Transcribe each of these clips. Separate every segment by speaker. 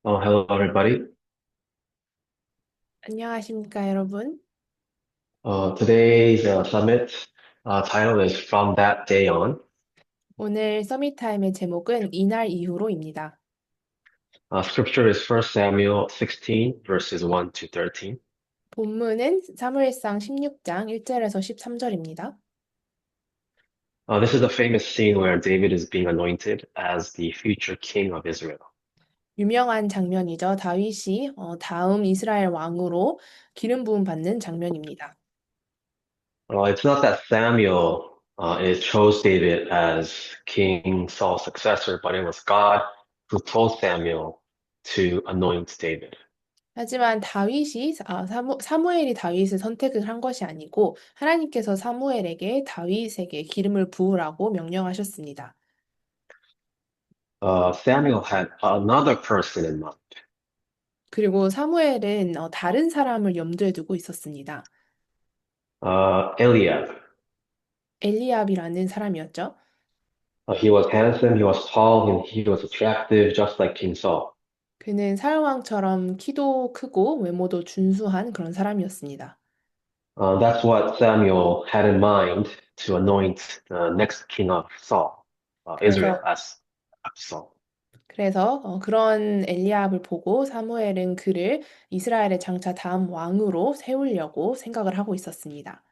Speaker 1: Oh, hello, everybody.
Speaker 2: 안녕하십니까, 여러분.
Speaker 1: Today's summit title is From That Day On.
Speaker 2: 오늘 서밋타임의 제목은 이날 이후로입니다.
Speaker 1: Scripture is First Samuel 16, verses 1 to 13.
Speaker 2: 본문은 사무엘상 16장 1절에서 13절입니다.
Speaker 1: This is a famous scene where David is being anointed as the future king of Israel.
Speaker 2: 유명한 장면이죠. 다윗이 다음 이스라엘 왕으로 기름 부음 받는 장면입니다.
Speaker 1: It's not that Samuel chose David as King Saul's successor, but it was God who told Samuel to anoint David.
Speaker 2: 하지만 사무엘이 다윗을 선택을 한 것이 아니고 하나님께서 사무엘에게 다윗에게 기름을 부으라고 명령하셨습니다.
Speaker 1: Samuel had another person in mind.
Speaker 2: 그리고 사무엘은 다른 사람을 염두에 두고 있었습니다.
Speaker 1: Eliab.
Speaker 2: 엘리압이라는 사람이었죠.
Speaker 1: He was handsome, he was tall, and he was attractive, just like King Saul.
Speaker 2: 그는 사울왕처럼 키도 크고 외모도 준수한 그런 사람이었습니다.
Speaker 1: That's what Samuel had in mind to anoint the next king of Saul, Israel,
Speaker 2: 그래서
Speaker 1: as after Saul.
Speaker 2: 그런 엘리압을 보고 사무엘은 그를 이스라엘의 장차 다음 왕으로 세우려고 생각을 하고 있었습니다.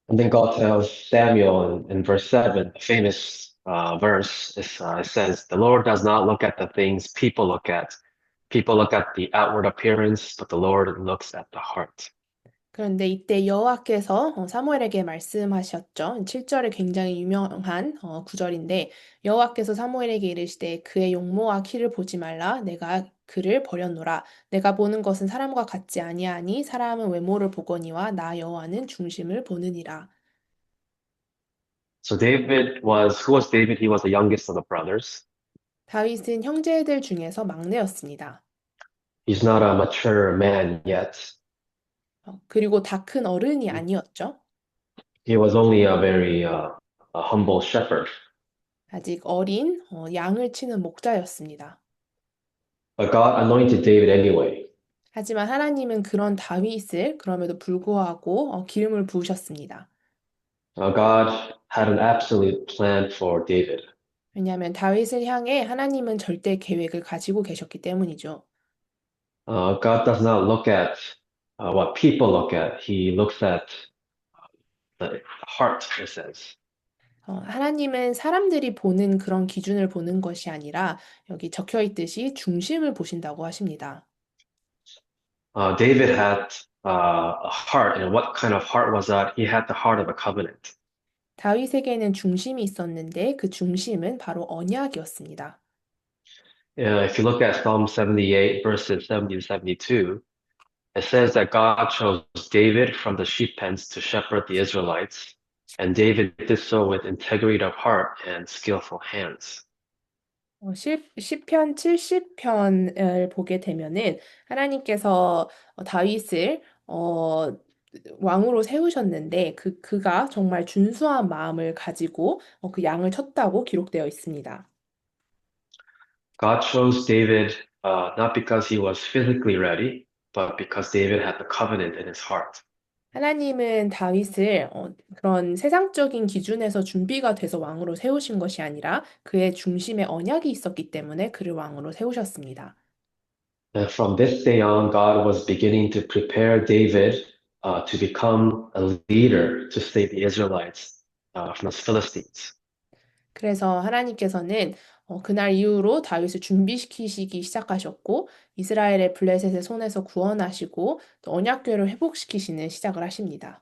Speaker 1: And then God tells Samuel in verse 7, a famous verse, it says, The Lord does not look at the things people look at. People look at the outward appearance, but the Lord looks at the heart.
Speaker 2: 그런데 이때 여호와께서 사무엘에게 말씀하셨죠. 7절에 굉장히 유명한 구절인데 여호와께서 사무엘에게 이르시되 그의 용모와 키를 보지 말라 내가 그를 버렸노라 내가 보는 것은 사람과 같지 아니하니 사람은 외모를 보거니와 나 여호와는 중심을 보느니라.
Speaker 1: So who was David? He was the youngest of the brothers.
Speaker 2: 다윗은 형제들 중에서 막내였습니다.
Speaker 1: He's not a mature man yet.
Speaker 2: 그리고 다 큰 어른이 아니었죠.
Speaker 1: He was only a humble shepherd.
Speaker 2: 아직 어린 양을 치는 목자였습니다.
Speaker 1: But God anointed David anyway.
Speaker 2: 하지만 하나님은 그런 다윗을 그럼에도 불구하고 기름을 부으셨습니다.
Speaker 1: God had an absolute plan for David.
Speaker 2: 왜냐하면 다윗을 향해 하나님은 절대 계획을 가지고 계셨기 때문이죠.
Speaker 1: God does not look at what people look at. He looks at the heart, it says.
Speaker 2: 하나님은 사람들이 보는 그런 기준을 보는 것이 아니라 여기 적혀 있듯이 중심을 보신다고 하십니다.
Speaker 1: David had a heart, and what kind of heart was that? He had the heart of a covenant.
Speaker 2: 다윗에게는 중심이 있었는데 그 중심은 바로 언약이었습니다.
Speaker 1: If you look at Psalm 78, verses 70 to 72, it says that God chose David from the sheep pens to shepherd the Israelites, and David did so with integrity of heart and skillful hands.
Speaker 2: 시편 70편을 보게 되면은 하나님께서 다윗을 왕으로 세우셨는데 그가 정말 준수한 마음을 가지고 그 양을 쳤다고 기록되어 있습니다.
Speaker 1: God chose David not because he was physically ready, but because David had the covenant in his heart.
Speaker 2: 하나님은 다윗을 그런 세상적인 기준에서 준비가 돼서 왕으로 세우신 것이 아니라 그의 중심에 언약이 있었기 때문에 그를 왕으로 세우셨습니다.
Speaker 1: And from this day on, God was beginning to prepare David to become a leader to save the Israelites from the Philistines.
Speaker 2: 그래서 하나님께서는 그날 이후로 다윗을 준비시키시기 시작하셨고 이스라엘의 블레셋의 손에서 구원하시고 또 언약궤를 회복시키시는 시작을 하십니다.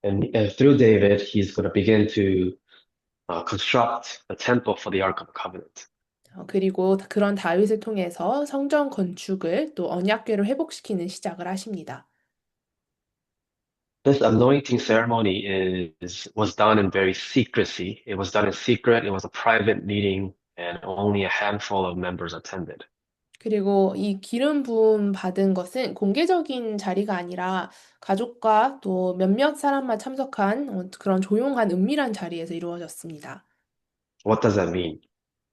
Speaker 1: And through David, he's going to begin to construct a temple for the Ark of the Covenant.
Speaker 2: 그리고 그런 다윗을 통해서 성전 건축을 또 언약궤를 회복시키는 시작을 하십니다.
Speaker 1: This anointing ceremony was done in very secrecy. It was done in secret. It was a private meeting, and only a handful of members attended.
Speaker 2: 그리고 이 기름 부음 받은 것은 공개적인 자리가 아니라 가족과 또 몇몇 사람만 참석한 그런 조용한 은밀한 자리에서 이루어졌습니다.
Speaker 1: What does that mean?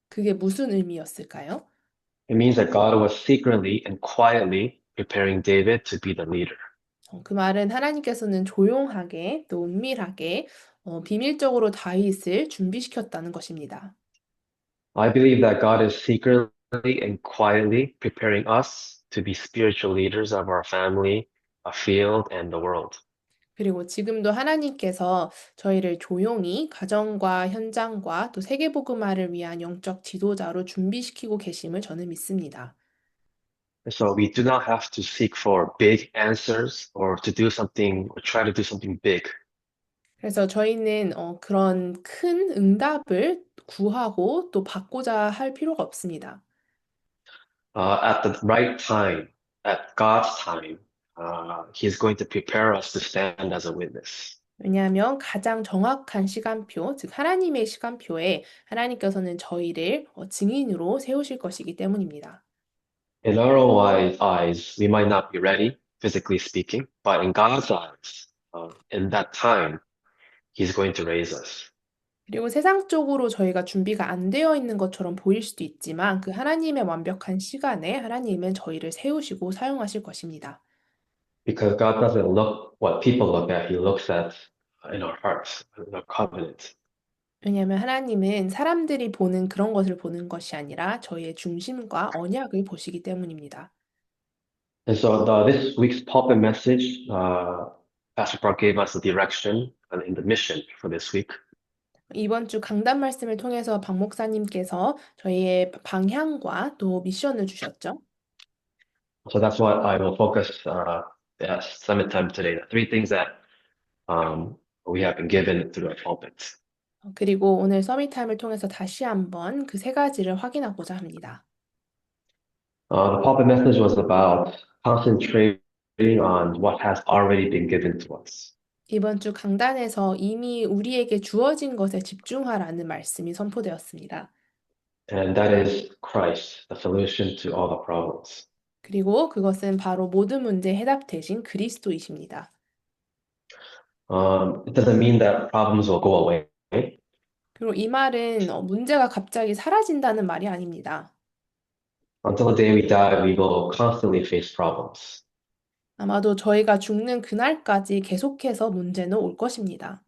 Speaker 2: 그게 무슨 의미였을까요?
Speaker 1: It means that God was secretly and quietly preparing David to be the leader.
Speaker 2: 그 말은 하나님께서는 조용하게 또 은밀하게 비밀적으로 다윗을 준비시켰다는 것입니다.
Speaker 1: I believe that God is secretly and quietly preparing us to be spiritual leaders of our family, a field, and the world.
Speaker 2: 그리고 지금도 하나님께서 저희를 조용히 가정과 현장과 또 세계복음화를 위한 영적 지도자로 준비시키고 계심을 저는 믿습니다.
Speaker 1: So we do not have to seek for big answers or to do something or try to do something big.
Speaker 2: 그래서 저희는 그런 큰 응답을 구하고 또 받고자 할 필요가 없습니다.
Speaker 1: At the right time, at God's time, He's going to prepare us to stand as a witness.
Speaker 2: 왜냐하면 가장 정확한 시간표, 즉 하나님의 시간표에 하나님께서는 저희를 증인으로 세우실 것이기 때문입니다.
Speaker 1: In our own eyes, we might not be ready, physically speaking, but in God's eyes, in that time, He's going to raise us.
Speaker 2: 그리고 세상적으로 저희가 준비가 안 되어 있는 것처럼 보일 수도 있지만 그 하나님의 완벽한 시간에 하나님은 저희를 세우시고 사용하실 것입니다.
Speaker 1: Because God doesn't look what people look at, He looks at in our hearts, in our covenant.
Speaker 2: 왜냐하면 하나님은 사람들이 보는 그런 것을 보는 것이 아니라 저희의 중심과 언약을 보시기 때문입니다.
Speaker 1: And so this week's pulpit message, Pastor Park gave us the direction and in the mission for this week.
Speaker 2: 이번 주 강단 말씀을 통해서 박 목사님께서 저희의 방향과 또 미션을 주셨죠.
Speaker 1: So that's what I will focus summit time today. The three things that we have been given through our pulpits.
Speaker 2: 그리고 오늘 서밋타임을 통해서 다시 한번 그 세 가지를 확인하고자 합니다.
Speaker 1: The pulpit message was about concentrating on what has already been given to us.
Speaker 2: 이번 주 강단에서 이미 우리에게 주어진 것에 집중하라는 말씀이 선포되었습니다.
Speaker 1: And that is Christ, the solution to all the problems.
Speaker 2: 그리고 그것은 바로 모든 문제의 해답 대신 그리스도이십니다.
Speaker 1: It doesn't mean that problems will go away.
Speaker 2: 그리고 이 말은 문제가 갑자기 사라진다는 말이 아닙니다.
Speaker 1: Until the day we die, we will constantly face problems.
Speaker 2: 아마도 저희가 죽는 그날까지 계속해서 문제는 올 것입니다.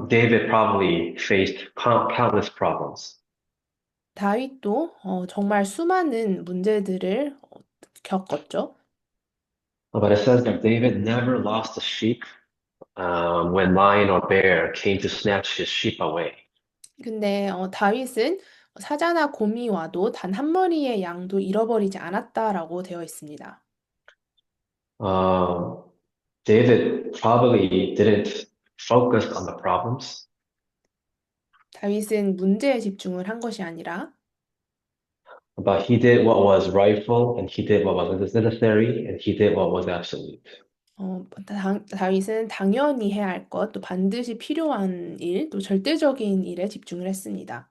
Speaker 1: David probably faced countless problems.
Speaker 2: 다윗도 정말 수많은 문제들을 겪었죠.
Speaker 1: But it says that David never lost a sheep when lion or bear came to snatch his sheep away.
Speaker 2: 근데 다윗은 사자나 곰이 와도 단 한 마리의 양도 잃어버리지 않았다라고 되어 있습니다.
Speaker 1: Um, David probably didn't focus on the problems,
Speaker 2: 다윗은 문제에 집중을 한 것이 아니라
Speaker 1: but he did what was rightful and he did what was necessary and he did what was absolute.
Speaker 2: 다윗은 당연히 해야 할 것, 또 반드시 필요한 일, 또 절대적인 일에 집중을 했습니다.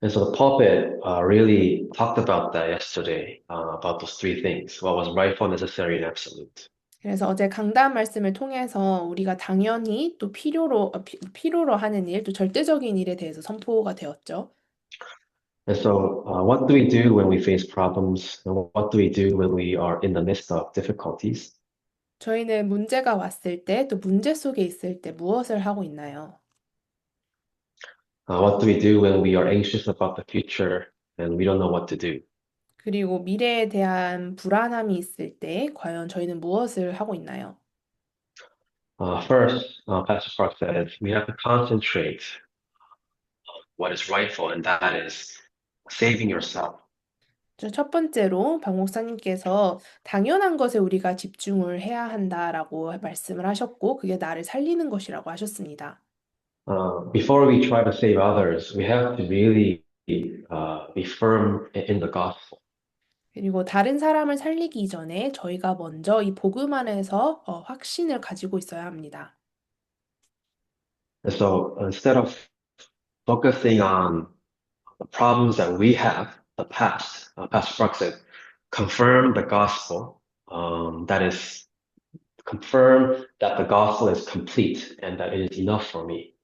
Speaker 1: And so the pulpit really talked about that yesterday, about those three things, what was rightful, necessary, and absolute.
Speaker 2: 그래서 어제 강단 말씀을 통해서 우리가 당연히 또 필요로 하는 일, 또 절대적인 일에 대해서 선포가 되었죠.
Speaker 1: And so, what do we do when we face problems? And what do we do when we are in the midst of difficulties?
Speaker 2: 저희는 문제가 왔을 때, 또 문제 속에 있을 때 무엇을 하고 있나요?
Speaker 1: What do we do when we are anxious about the future and we don't know what to do?
Speaker 2: 그리고 미래에 대한 불안함이 있을 때 과연 저희는 무엇을 하고 있나요?
Speaker 1: First, Pastor Park said, we have to concentrate what is rightful, and that is saving yourself.
Speaker 2: 첫 번째로 박 목사님께서 당연한 것에 우리가 집중을 해야 한다라고 말씀을 하셨고, 그게 나를 살리는 것이라고 하셨습니다.
Speaker 1: Before we try to save others, we have to really be firm in the gospel.
Speaker 2: 그리고 다른 사람을 살리기 이전에 저희가 먼저 이 복음 안에서 확신을 가지고 있어야 합니다.
Speaker 1: And so instead of focusing on the problems that we have, the past, Pastor Park said, confirm the gospel. That is, confirm that the gospel is complete and that it is enough for me.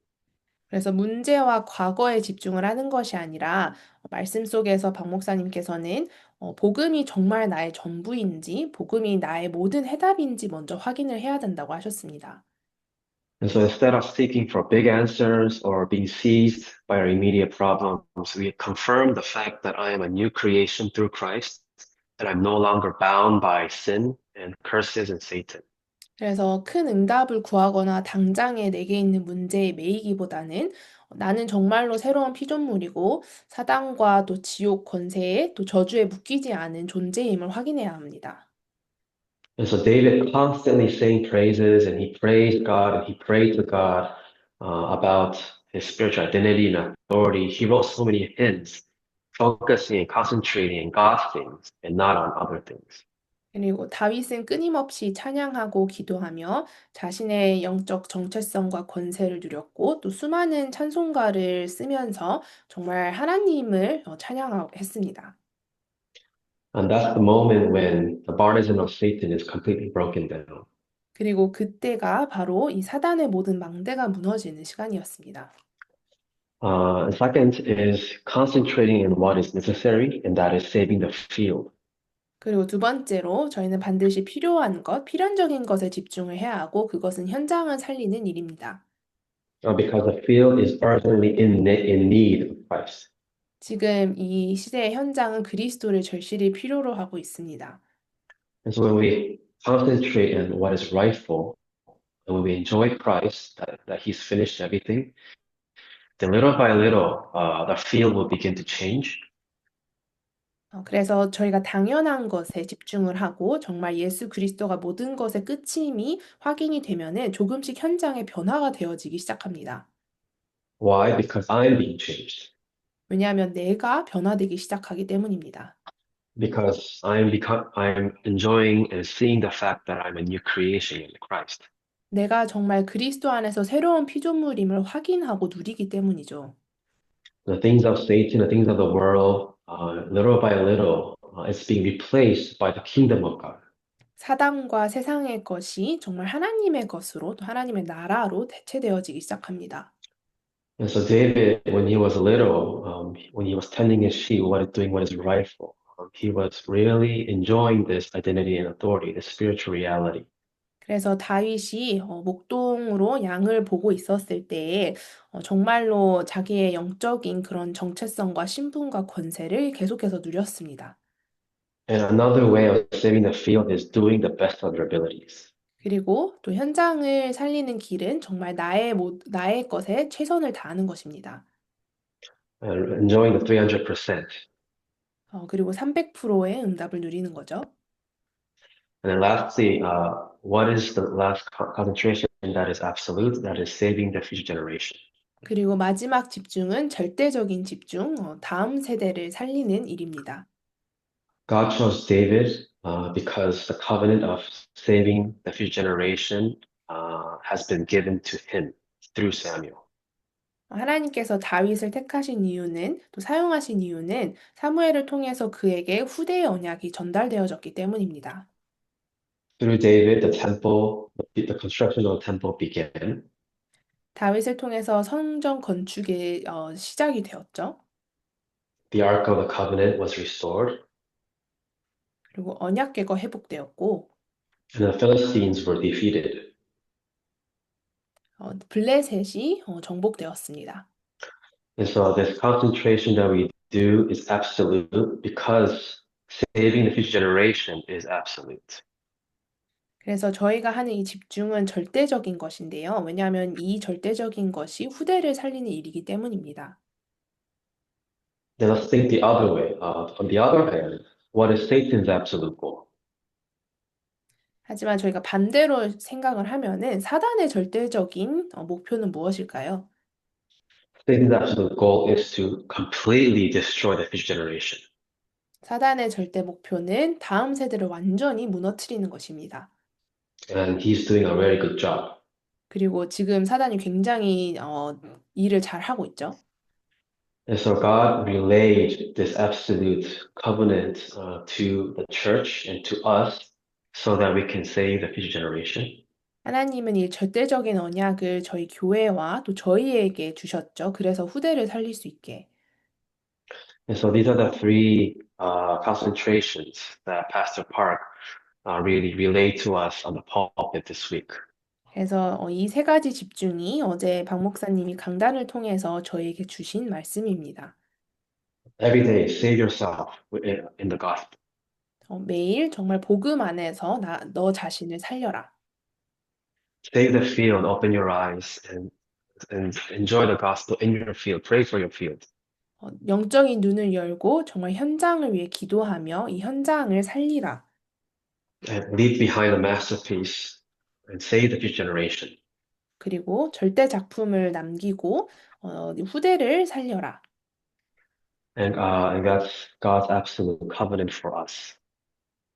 Speaker 2: 그래서 문제와 과거에 집중을 하는 것이 아니라 말씀 속에서 박 목사님께서는 복음이 정말 나의 전부인지, 복음이 나의 모든 해답인지 먼저 확인을 해야 된다고 하셨습니다.
Speaker 1: And so instead of seeking for big answers or being seized by our immediate problems, we confirm the fact that I am a new creation through Christ, that I'm no longer bound by sin and curses and Satan.
Speaker 2: 그래서 큰 응답을 구하거나 당장에 내게 있는 문제에 매이기보다는 나는 정말로 새로운 피조물이고 사단과 또 지옥 권세에 또 저주에 묶이지 않은 존재임을 확인해야 합니다.
Speaker 1: And so David constantly sang praises and he praised God and he prayed to God about his spiritual identity and authority. He wrote so many hymns, focusing and concentrating on God's things and not on other things.
Speaker 2: 그리고 다윗은 끊임없이 찬양하고 기도하며 자신의 영적 정체성과 권세를 누렸고 또 수많은 찬송가를 쓰면서 정말 하나님을 찬양했습니다.
Speaker 1: And that's the moment when the barnism of Satan is completely broken down.
Speaker 2: 그리고 그때가 바로 이 사단의 모든 망대가 무너지는 시간이었습니다.
Speaker 1: And second is concentrating on what is necessary, and that is saving the field.
Speaker 2: 그리고 두 번째로 저희는 반드시 필요한 것, 필연적인 것에 집중을 해야 하고 그것은 현장을 살리는 일입니다.
Speaker 1: Because the field is urgently in need of Christ.
Speaker 2: 지금 이 시대의 현장은 그리스도를 절실히 필요로 하고 있습니다.
Speaker 1: And so when we concentrate on what is rightful, and when we enjoy Christ, that He's finished everything, then little by little, the field will begin to change.
Speaker 2: 그래서 저희가 당연한 것에 집중을 하고 정말 예수 그리스도가 모든 것의 끝임이 확인이 되면은 조금씩 현장의 변화가 되어지기 시작합니다.
Speaker 1: Why? Because I'm being changed.
Speaker 2: 왜냐하면 내가 변화되기 시작하기 때문입니다.
Speaker 1: Because I'm enjoying and seeing the fact that I'm a new creation in Christ.
Speaker 2: 내가 정말 그리스도 안에서 새로운 피조물임을 확인하고 누리기 때문이죠.
Speaker 1: The things of Satan, the things of the world, little by little, it's being replaced by the kingdom of God.
Speaker 2: 사단과 세상의 것이 정말 하나님의 것으로 또 하나님의 나라로 대체되어지기 시작합니다.
Speaker 1: And so David, when he was little, when he was tending his sheep, doing what is rightful, he was really enjoying this identity and authority, this spiritual reality.
Speaker 2: 그래서 다윗이 목동으로 양을 보고 있었을 때에 정말로 자기의 영적인 그런 정체성과 신분과 권세를 계속해서 누렸습니다.
Speaker 1: And another way of saving the field is doing the best of your abilities.
Speaker 2: 그리고 또 현장을 살리는 길은 정말 나의 것에 최선을 다하는 것입니다.
Speaker 1: Enjoying the 300%.
Speaker 2: 그리고 300%의 응답을 누리는 거죠.
Speaker 1: And then lastly, what is the last concentration that is absolute, that is saving the future generation?
Speaker 2: 그리고 마지막 집중은 절대적인 집중, 다음 세대를 살리는 일입니다.
Speaker 1: God chose David because the covenant of saving the future generation has been given to him through Samuel.
Speaker 2: 하나님께서 다윗을 택하신 이유는 또 사용하신 이유는 사무엘을 통해서 그에게 후대의 언약이 전달되어졌기 때문입니다.
Speaker 1: Through David, the construction of the temple began.
Speaker 2: 다윗을 통해서 성전 건축의 시작이 되었죠.
Speaker 1: The Ark of the Covenant was restored,
Speaker 2: 그리고 언약궤가 회복되었고
Speaker 1: and the Philistines were defeated.
Speaker 2: 블레셋이 정복되었습니다.
Speaker 1: And so this concentration that we do is absolute because saving the future generation is absolute.
Speaker 2: 그래서 저희가 하는 이 집중은 절대적인 것인데요. 왜냐하면 이 절대적인 것이 후대를 살리는 일이기 때문입니다.
Speaker 1: Then let's think the other way. On the other hand, what is Satan's absolute goal?
Speaker 2: 하지만 저희가 반대로 생각을 하면은 사단의 절대적인 목표는 무엇일까요?
Speaker 1: Satan's absolute goal is to completely destroy the future generation.
Speaker 2: 사단의 절대 목표는 다음 세대를 완전히 무너뜨리는 것입니다.
Speaker 1: And he's doing a very good job.
Speaker 2: 그리고 지금 사단이 굉장히 일을 잘 하고 있죠.
Speaker 1: And so God relayed this absolute covenant to the church and to us so that we can save the future generation.
Speaker 2: 하나님은 이 절대적인 언약을 저희 교회와 또 저희에게 주셨죠. 그래서 후대를 살릴 수 있게.
Speaker 1: And so these are the three concentrations that Pastor Park really relayed to us on the pulpit this week.
Speaker 2: 그래서 이 세 가지 집중이 어제 박 목사님이 강단을 통해서 저희에게 주신 말씀입니다.
Speaker 1: Every day, save yourself in the gospel.
Speaker 2: 매일 정말 복음 안에서 너 자신을 살려라.
Speaker 1: Save the field, open your eyes, and enjoy the gospel in your field. Pray for your field.
Speaker 2: 영적인 눈을 열고 정말 현장을 위해 기도하며 이 현장을 살리라.
Speaker 1: And leave behind a masterpiece and save the future generation.
Speaker 2: 그리고 절대 작품을 남기고 후대를 살려라.
Speaker 1: And that's God's absolute covenant for us.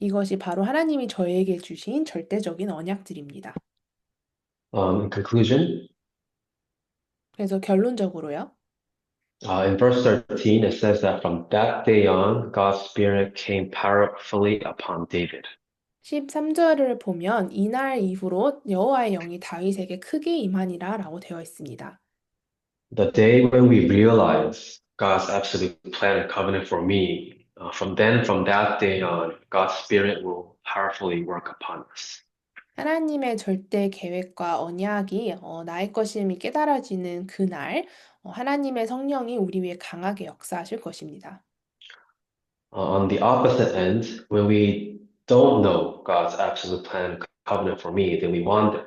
Speaker 2: 이것이 바로 하나님이 저에게 주신 절대적인 언약들입니다.
Speaker 1: In conclusion,
Speaker 2: 그래서 결론적으로요.
Speaker 1: in verse 13, it says that from that day on, God's Spirit came powerfully upon David.
Speaker 2: 13절을 보면 이날 이후로 여호와의 영이 다윗에게 크게 임하니라라고 되어 있습니다.
Speaker 1: The day when we realize God's absolute plan and covenant for me, from that day on, God's Spirit will powerfully work upon us.
Speaker 2: 하나님의 절대 계획과 언약이 나의 것임이 깨달아지는 그날 하나님의 성령이 우리 위에 강하게 역사하실 것입니다.
Speaker 1: On the opposite end, when we don't know God's absolute plan and covenant for me, then we wander.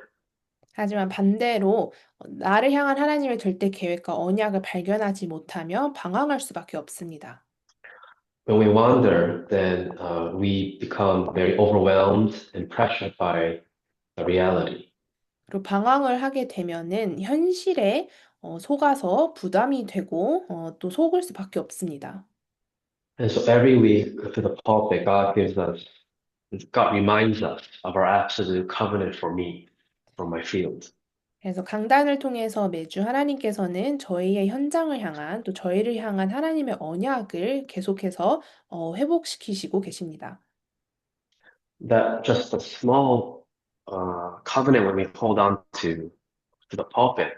Speaker 2: 하지만 반대로 나를 향한 하나님의 절대 계획과 언약을 발견하지 못하며 방황할 수밖에 없습니다.
Speaker 1: When we wander, then we become very overwhelmed and pressured by the reality.
Speaker 2: 그리고 방황을 하게 되면은 현실에 속아서 부담이 되고 또 속을 수밖에 없습니다.
Speaker 1: And so every week through the pulpit, God reminds us of our absolute covenant for me, for my field.
Speaker 2: 그래서 강단을 통해서 매주 하나님께서는 저희의 현장을 향한 또 저희를 향한 하나님의 언약을 계속해서 회복시키시고 계십니다.
Speaker 1: That just a small covenant when we hold on to the pulpit,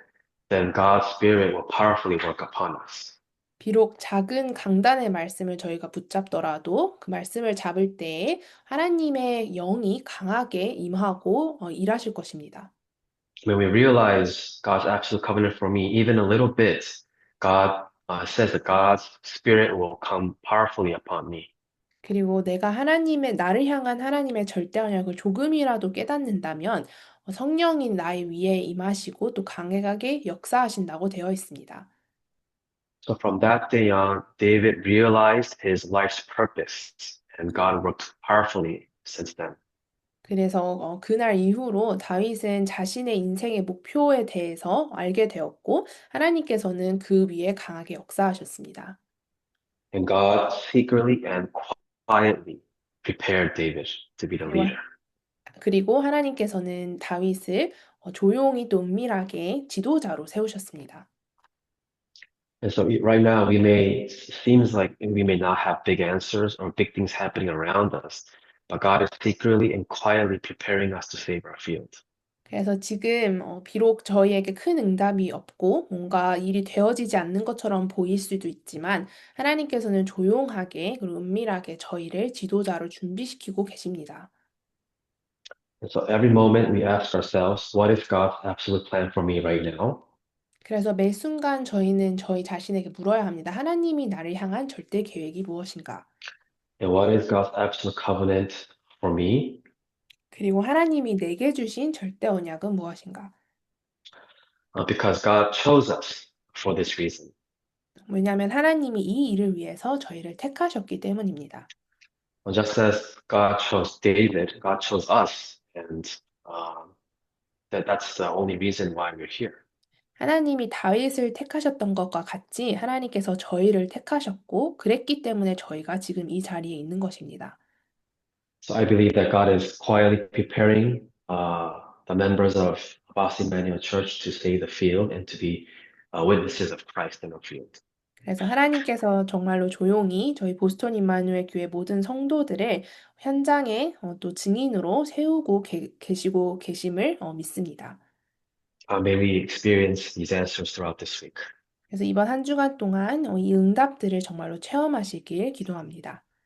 Speaker 1: then God's Spirit will powerfully work upon us.
Speaker 2: 비록 작은 강단의 말씀을 저희가 붙잡더라도 그 말씀을 잡을 때에 하나님의 영이 강하게 임하고 일하실 것입니다.
Speaker 1: When we realize God's absolute covenant for me, even a little bit, God says that God's Spirit will come powerfully upon me.
Speaker 2: 그리고 내가 나를 향한 하나님의 절대 언약을 조금이라도 깨닫는다면 성령이 나의 위에 임하시고 또 강하게 역사하신다고 되어 있습니다.
Speaker 1: So from that day on, David realized his life's purpose, and God worked powerfully since then.
Speaker 2: 그래서 그날 이후로 다윗은 자신의 인생의 목표에 대해서 알게 되었고 하나님께서는 그 위에 강하게 역사하셨습니다.
Speaker 1: And God secretly and quietly prepared David to be the
Speaker 2: 그리고,
Speaker 1: leader.
Speaker 2: 그리고 하나님께서는 다윗을 조용히 또 은밀하게 지도자로 세우셨습니다.
Speaker 1: And so right now seems like we may not have big answers or big things happening around us, but God is secretly and quietly preparing us to save our field.
Speaker 2: 그래서 지금 비록 저희에게 큰 응답이 없고 뭔가 일이 되어지지 않는 것처럼 보일 수도 있지만 하나님께서는 조용하게 그리고 은밀하게 저희를 지도자로 준비시키고 계십니다.
Speaker 1: And so every moment we ask ourselves, what is God's absolute plan for me right now?
Speaker 2: 그래서 매 순간 저희는 저희 자신에게 물어야 합니다. 하나님이 나를 향한 절대 계획이 무엇인가?
Speaker 1: And what is God's absolute covenant for me?
Speaker 2: 그리고 하나님이 내게 주신 절대 언약은 무엇인가?
Speaker 1: Because God chose us for this reason.
Speaker 2: 왜냐하면 하나님이 이 일을 위해서 저희를 택하셨기 때문입니다.
Speaker 1: Just as God chose David, God chose us, and that's the only reason why we're here.
Speaker 2: 하나님이 다윗을 택하셨던 것과 같이 하나님께서 저희를 택하셨고 그랬기 때문에 저희가 지금 이 자리에 있는 것입니다.
Speaker 1: So I believe that God is quietly preparing the members of Abbas Emmanuel Church to stay the field and to be witnesses of Christ in the field.
Speaker 2: 그래서 하나님께서 정말로 조용히 저희 보스턴 임마누엘 교회 모든 성도들을 현장에 또 증인으로 세우고 계시고 계심을 믿습니다.
Speaker 1: May we experience these answers throughout this week.
Speaker 2: 그래서 이번 한 주간 동안 이 응답들을 정말로 체험하시길 기도합니다.